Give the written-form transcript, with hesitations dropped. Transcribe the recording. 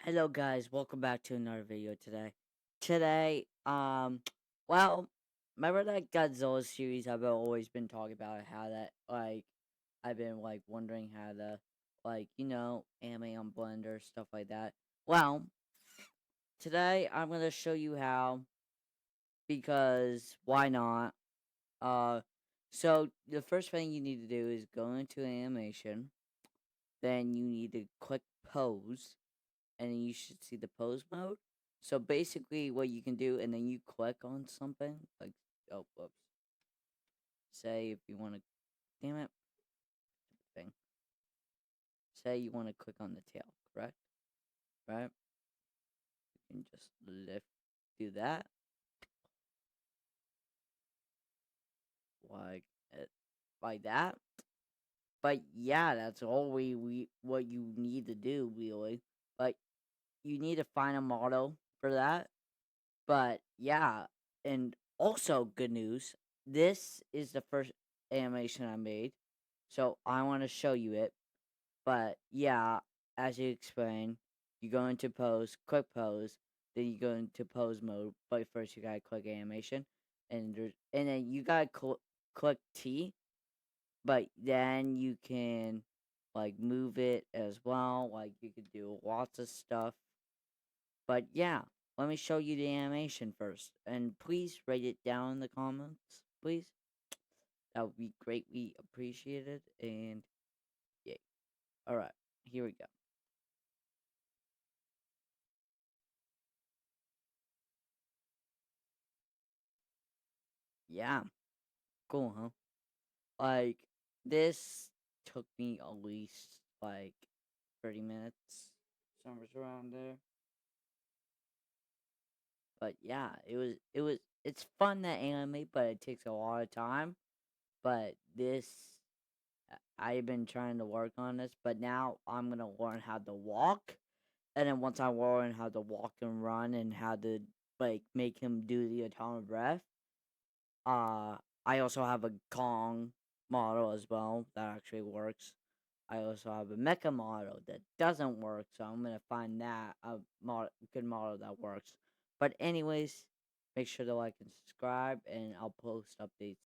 Hello guys, welcome back to another video today. Today, well, remember that Godzilla series I've always been talking about how that I've been wondering how to anime on Blender, stuff like that. Well, today I'm gonna show you how because why not? Uh so the first thing you need to do is go into animation, then you need to click pose and then you should see the pose mode. So basically, what you can do, and then you click on something like, oh, whoops. Say if you want to, damn it, thing. Say you want to click on the tail, correct? Right? You can just do that, like it, like that. But yeah, that's all we what you need to do really. But you need to find a model for that. But yeah, and also good news. This is the first animation I made, so I want to show you it. But yeah, as you explained, you go into pose, click pose, then you go into pose mode. But first, you gotta click animation, and then you gotta click T. But then you can move it as well. Like you could do lots of stuff. But yeah, let me show you the animation first. And please write it down in the comments, please. That would be greatly appreciated. And yay. Alright, here we go. Yeah, cool, huh? Like, this took me at least 30 minutes, somewhere around there. But yeah, it's fun to animate, but it takes a lot of time. But this I've been trying to work on this, but now I'm gonna learn how to walk. And then once I learn how to walk and run and how to make him do the atomic breath, uh I also have a Kong model as well that actually works. I also have a mecha model that doesn't work, so I'm gonna find that a good model that works. But anyways, make sure to like and subscribe, and I'll post updates